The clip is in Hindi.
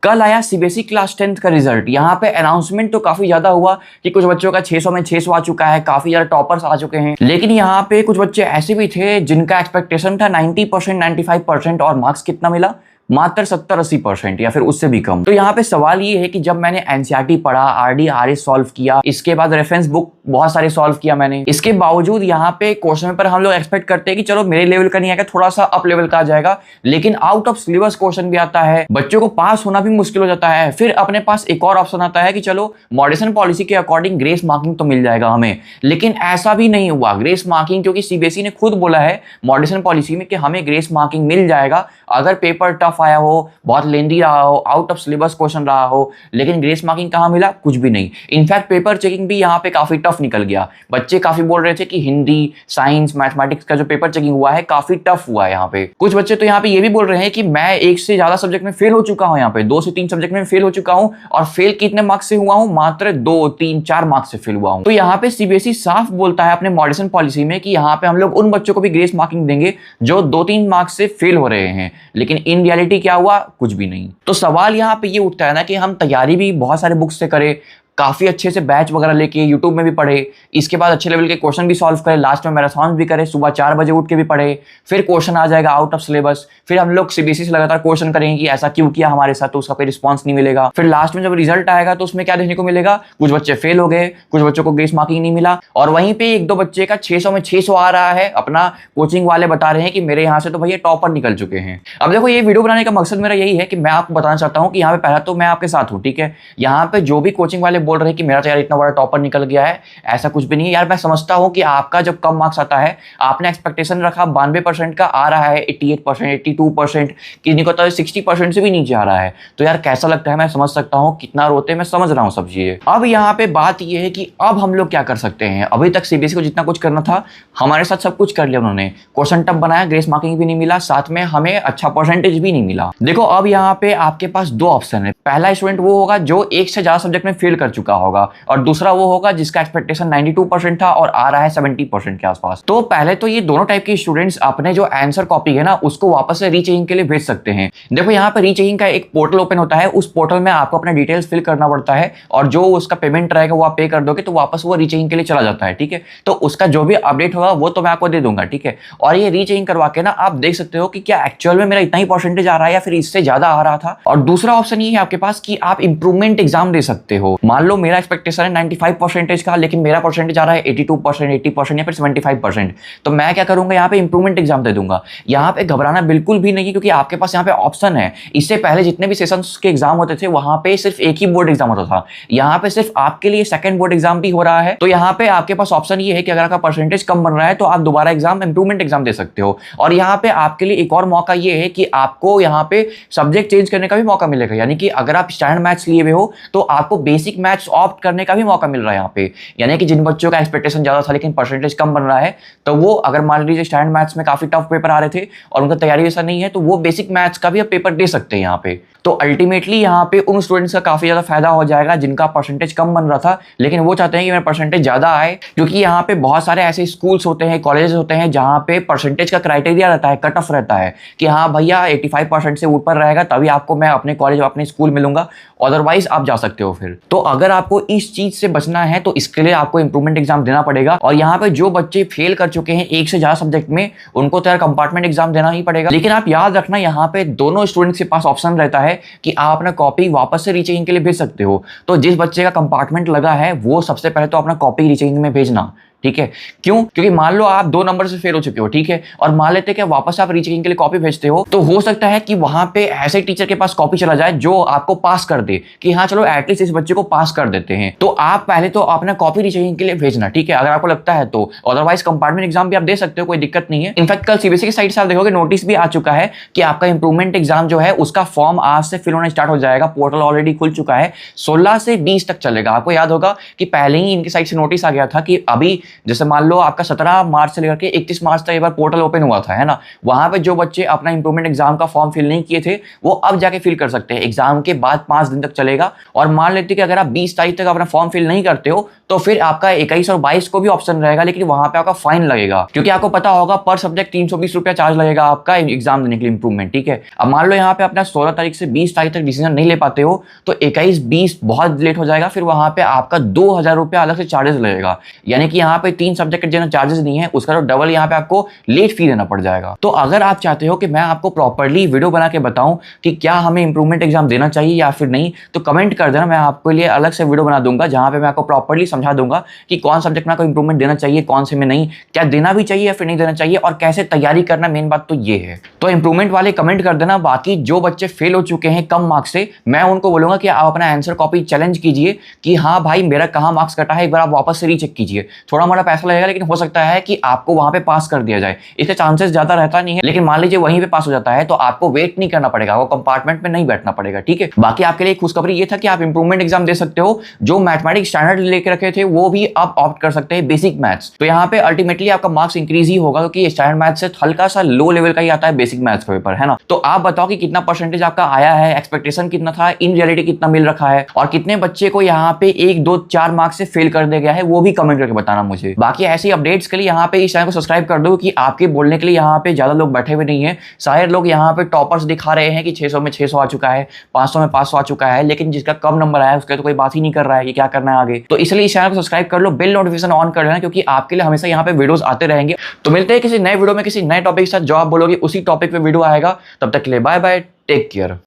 कल आया सीबीएसई क्लास 10th का रिजल्ट। यहाँ पे अनाउंसमेंट तो काफी ज्यादा हुआ कि कुछ बच्चों का 600 में 600 आ चुका है, काफी ज्यादा टॉपर्स आ चुके हैं। लेकिन यहाँ पे कुछ बच्चे ऐसे भी थे जिनका एक्सपेक्टेशन था 90%, 95% और मार्क्स कितना मिला? मात्र 70-80% या फिर उससे भी कम। तो यहाँ पे सवाल ये है कि जब मैंने एनसीईआरटी पढ़ा, आरडी आरएस सॉल्व किया, इसके बाद रेफरेंस बुक बहुत सारे सॉल्व किया मैंने, इसके बावजूद यहाँ पे क्वेश्चन पेपर हम लोग एक्सपेक्ट करते हैं कि चलो मेरे लेवल का नहीं आएगा, थोड़ा सा अप लेवल का आ जाएगा, लेकिन आउट ऑफ सिलेबस क्वेश्चन भी आता है, बच्चों को पास होना भी मुश्किल हो जाता है। फिर अपने पास एक और ऑप्शन आता है कि चलो मॉडरेशन पॉलिसी के अकॉर्डिंग ग्रेस मार्किंग तो मिल जाएगा हमें, लेकिन ऐसा भी नहीं हुआ। ग्रेस मार्किंग, क्योंकि सीबीएसई ने खुद बोला है मॉडरेशन पॉलिसी में कि हमें ग्रेस मार्किंग मिल जाएगा अगर पेपर टफ आया हो, बहुत लेंदी रहा हो, आउट ऑफ सिलेबस क्वेश्चन रहा हो, लेकिन ग्रेस मार्किंग कहां मिला? कुछ भी नहीं। इनफैक्ट पेपर चेकिंग भी यहाँ पे काफी टफ निकल गया। बच्चे काफी बोल रहे थे कि हिंदी, साइंस, मैथमेटिक्स का जो पेपर चेकिंग हुआ है काफी टफ हुआ है यहाँ पे। कुछ बच्चे तो यहाँ पे ये भी बोल रहे हैं कि मैं एक से ज्यादा सब्जेक्ट में फेल हो चुका हूँ, यहाँ पे 2 से 3 सब्जेक्ट में फेल हो चुका हूँ, और फेल कितने मार्क्स से हुआ हूँ? मात्र 2, 3, 4 मार्क्स से फेल हुआ हूँ। तो यहाँ पे सीबीएसई साफ बोलता है अपने मॉडरेशन पॉलिसी में कि यहाँ पे हम लोग उन बच्चों को भी ग्रेस मार्किंग देंगे जो 2-3 मार्क्स से फेल हो रहे हैं, लेकिन इन रियलिटी क्या हुआ? कुछ भी नहीं। तो सवाल यहाँ पे ये उठता है ना कि हम तैयारी भी बहुत सारे बुक्स से करें, काफी अच्छे से बैच वगैरह लेके यूट्यूब में भी पढ़े, इसके बाद अच्छे लेवल के क्वेश्चन भी सॉल्व करें, लास्ट में मैराथन भी करें, सुबह 4 बजे उठ के भी पढ़े, फिर क्वेश्चन आ जाएगा आउट ऑफ सिलेबस, फिर हम लोग सीबीएसई से लगातार क्वेश्चन करेंगे कि ऐसा क्यों किया हमारे साथ, तो उसका कोई रिस्पॉन्स नहीं मिलेगा। फिर लास्ट में जब रिजल्ट आएगा तो उसमें क्या देखने को मिलेगा? कुछ बच्चे फेल हो गए, कुछ बच्चों को ग्रेस मार्किंग नहीं मिला, और वहीं पे 1-2 बच्चे का 600 में 600 आ रहा है। अपना कोचिंग वाले बता रहे हैं कि मेरे यहाँ से तो भैया टॉपर निकल चुके हैं। अब देखो, ये वीडियो बनाने का मकसद मेरा यही है कि मैं आपको बताना चाहता हूँ कि यहाँ पे पहला तो मैं आपके साथ हूँ, ठीक है। यहाँ पे जो भी कोचिंग वाले बोल रहे हैं कि मेरा तैयारी इतना बड़ा टॉपर निकल गया है, ऐसा कुछ भी नहीं है यार। मैं समझता हूं कि आपका जब कम मार्क्स आता है, आपने एक्सपेक्टेशन रखा 92% का, आ रहा है 88%, 82%, किसी को तो 60% से भी नीचे आ रहा है, तो यार कैसा लगता है मैं समझ सकता हूं, कितना रोते मैं समझ रहा हूं सब चीजें। अब यहाँ पे बात यह है कि अब हम लोग क्या कर सकते हैं। अभी तक सीबीएसई को जितना कुछ करना था हमारे साथ सब कुछ कर लिया उन्होंने, क्वेश्चन टफ बनाया, ग्रेस मार्किंग भी नहीं मिला, साथ में हमें अच्छा परसेंटेज भी नहीं मिला। देखो, अब यहाँ पे आपके पास 2 ऑप्शन है। पहला स्टूडेंट वो होगा जो एक से ज्यादा सब्जेक्ट में फेल कर चुका होगा, और दूसरा वो होगा जिसका एक्सपेक्टेशन 92% था और आ रहा है 70% के आसपास। तो पहले तो ये दोनों टाइप के स्टूडेंट्स अपने जो आंसर कॉपी है ना, उसको वापस से रीचेकिंग के लिए भेज सकते हैं। देखो, यहाँ पर रीचेकिंग का एक पोर्टल ओपन होता है, उस पोर्टल में आपको अपना डिटेल्स फिल करना पड़ता है, और जो उसका पेमेंट रहेगा वो आप पे कर दोगे तो वापस वो रीचेकिंग के लिए चला जाता है, ठीक है। तो उसका जो भी अपडेट होगा वो तो मैं आपको दे दूंगा, ठीक है। और ये रीचेकिंग करवा के ना आप देख सकते हो कि क्या एक्चुअल में मेरा इतना ही परसेंटेज आ रहा है या फिर इससे ज्यादा आ रहा था। और दूसरा ऑप्शन ये है आपके पास कि आप इंप्रूवमेंट एग्जाम दे सकते हो। मान लो मेरा एक्सपेक्टेशन है 95% का, लेकिन मेरा परसेंटेज आ रहा है 82%, 80% या फिर 75%, तो मैं क्या करूंगा? यहाँ पे इंप्रूवमेंट एग्जाम दे दूंगा। यहाँ पे घबराना बिल्कुल भी नहीं, क्योंकि आपके पास यहाँ पे ऑप्शन है। इससे पहले जितने भी सेशंस के एग्जाम होते थे वहां पे सिर्फ एक ही बोर्ड एग्जाम होता था, यहाँ पे सिर्फ आपके लिए सेकंड बोर्ड एग्जाम भी हो रहा है। तो यहाँ पे आपके पास ऑप्शन ये है कि अगर आपका परसेंटेज कम बन रहा है तो आप दोबारा एग्जाम, इंप्रूवमेंट एग्जाम दे सकते हो। और यहाँ पे आपके लिए एक और मौका ये है कि आपको यहाँ पे सब्जेक्ट चेंज करने का भी मौका मिलेगा, यानी कि अगर आप स्टैंडर्ड मैथ्स लिए हुए हो तो आपको बेसिक मैथ्स ऑप्ट करने का भी मौका मिल रहा है यहाँ पे। यानी कि जिन बच्चों का एक्सपेक्टेशन ज्यादा था लेकिन परसेंटेज कम बन रहा है, तो वो अगर मान लीजिए स्टैंडर्ड मैथ्स में काफी टफ पेपर आ रहे थे और उनका तैयारी ऐसा नहीं है, तो वो बेसिक मैथ्स का भी अब पेपर दे सकते हैं यहाँ पे। तो अल्टीमेटली यहाँ पे उन स्टूडेंट्स का काफी ज्यादा फायदा हो जाएगा जिनका परसेंटेज कम बन रहा था लेकिन वो चाहते हैं कि मेरा परसेंटेज ज्यादा आए, क्योंकि यहाँ पे बहुत सारे ऐसे स्कूल्स होते हैं, कॉलेजेस होते हैं जहाँ पे परसेंटेज का क्राइटेरिया रहता है, कट ऑफ रहता है कि हाँ भैया 85% से ऊपर रहेगा तभी आपको मैं अपने कॉलेज अपने स्कूल मिलूंगा, अदरवाइज आप जा सकते हो। फिर तो अगर आपको इस चीज से बचना है तो इसके लिए आपको इंप्रूवमेंट एग्जाम देना पड़ेगा। और यहाँ पे जो बच्चे फेल कर चुके हैं एक से ज्यादा सब्जेक्ट में, उनको तो यार कंपार्टमेंट एग्जाम देना ही पड़ेगा। लेकिन आप याद रखना, यहाँ पे दोनों स्टूडेंट्स के पास ऑप्शन रहता है कि आप अपना कॉपी वापस से रीचेकिंग के लिए भेज सकते हो। तो जिस बच्चे का कंपार्टमेंट लगा है वो सबसे पहले तो अपना कॉपी रीचेकिंग में भेजना, ठीक है। क्यों? क्योंकि मान लो आप 2 नंबर से फेल हो चुके हो, ठीक है, और मान लेते कि वापस आप रीचेकिंग के लिए कॉपी भेजते हो, तो हो सकता है कि वहां पे ऐसे टीचर के पास कॉपी चला जाए जो आपको पास कर दे कि हाँ चलो एटलीस्ट इस बच्चे को पास कर देते हैं। तो आप पहले तो अपना कॉपी रीचेकिंग के लिए भेजना, ठीक है, अगर आपको लगता है तो। अदरवाइज कंपार्टमेंट एग्जाम भी आप दे सकते हो, कोई दिक्कत नहीं है। इनफैक्ट कल सीबीएसई की साइट से आप देखोगे नोटिस भी आ चुका है कि आपका इंप्रूवमेंट एग्जाम जो है उसका फॉर्म आज से फिल होना स्टार्ट हो जाएगा। पोर्टल ऑलरेडी खुल चुका है, 16 से 20 तक चलेगा। आपको याद होगा कि पहले ही इनकी साइट से नोटिस आ गया था कि अभी जैसे मान लो आपका 17 मार्च से लेकर के 31 मार्च तक एक बार पोर्टल ओपन हुआ था, है ना। वहां पे जो बच्चे अपना इंप्रूवमेंट एग्जाम का फॉर्म फिल नहीं किए थे वो अब जाके फिल कर सकते हैं। एग्जाम के बाद 5 दिन तक चलेगा। और मान लेते कि अगर आप 20 तारीख तक अपना फॉर्म फिल नहीं करते हो तो फिर आपका 21 और 22 को भी ऑप्शन रहेगा, लेकिन वहां पे आपका फाइन लगेगा, क्योंकि आपको पता होगा पर सब्जेक्ट 320 रुपया चार्ज लगेगा आपका एग्जाम देने के लिए इंप्रूवमेंट, ठीक है। अब मान लो यहाँ पे अपना 16 तारीख से 20 तारीख तक डिसीजन नहीं ले पाते हो तो 21-20 बहुत लेट हो जाएगा, फिर वहां पे आपका 2000 रुपया अलग से चार्जेस लगेगा। यानी कि यहाँ पे 3 सब्जेक्ट के जितना चार्जेस नहीं है उसका तो डबल यहाँ पे आपको लेट फी देना पड़ जाएगा। तो अगर आप चाहते हो कि मैं आपको प्रॉपर्ली वीडियो बना के बताऊं कि क्या हमें इंप्रूवमेंट एग्जाम देना चाहिए या फिर नहीं, तो कमेंट कर देना, मैं आपके लिए अलग से वीडियो बना दूंगा जहां पे मैं आपको प्रॉपर्ली समझा दूंगा कि कौन सब्जेक्ट में आपको इंप्रूवमेंट देना चाहिए, कौन से में नहीं, क्या देना भी चाहिए या फिर नहीं देना चाहिए, और कैसे तैयारी करना। मेन बात तो ये है। तो इंप्रूवमेंट वाले कमेंट कर देना। बाकी जो बच्चे फेल हो चुके हैं कम मार्क्स से, मैं उनको बोलूंगा कि आप अपना आंसर कॉपी चैलेंज कीजिए कि हाँ भाई मेरा कहाँ मार्क्स कटा है, एक बार आप वापस से रीचेक कीजिए। थोड़ा मोड़ा पैसा लगेगा लेकिन हो सकता है कि आपको वहां पे पास कर दिया जाए, इसके चांसेस ज्यादा रहता नहीं है। लेकिन मान लीजिए वहीं पे पास हो जाता है तो आपको वेट नहीं करना पड़ेगा, वो कंपार्टमेंट में नहीं बैठना पड़ेगा, ठीक है। बाकी आपके लिए खुशखबरी ये था कि आप इंप्रूवमेंट एग्जाम दे सकते हो। जो मैथमेटिक्स स्टैंडर्ड लेके रखे थे वो भी आप ऑप्ट कर सकते हैं बेसिक मैथ्स। तो यहाँ पे अल्टीमेटली आपका मार्क्स इंक्रीज ही होगा, क्योंकि स्टैंडर्ड मैथ्स से हल्का सा लो लेवल का ही आता है बेसिक मैथ्स का पेपर, है ना। तो आप बताओ कि कितना परसेंटेज आपका आया है, एक्सपेक्टेशन कितना था, इन रियलिटी कितना मिल रखा है, और कितने बच्चे को यहाँ पे 1, 2, 4 मार्क्स से फेल कर दिया गया है, वो भी कमेंट करके बताना मुझे। बाकी ऐसी अपडेट्स के लिए यहाँ पे इस चैनल को सब्सक्राइब कर दो कि आपके बोलने के लिए यहाँ पे ज्यादा लोग बैठे हुए नहीं है। शायद लोग यहाँ पे टॉपर्स दिखा रहे हैं कि 600 में 600 आ चुका है, 500 में 500 आ चुका है, लेकिन जिसका कम नंबर आया है उसके तो कोई बात ही नहीं कर रहा है कि क्या करना है आगे। तो इसलिए इस चैनल को सब्सक्राइब कर लो, बेल नोटिफिकेशन ऑन कर लेना, क्योंकि आपके लिए हमेशा यहाँ पे वीडियोस आते रहेंगे। तो मिलते हैं किसी नए वीडियो में किसी नए टॉपिक के साथ। जो आप बोलोगे उसी टॉपिक पे वीडियो आएगा। तब तक के लिए बाय बाय, टेक केयर।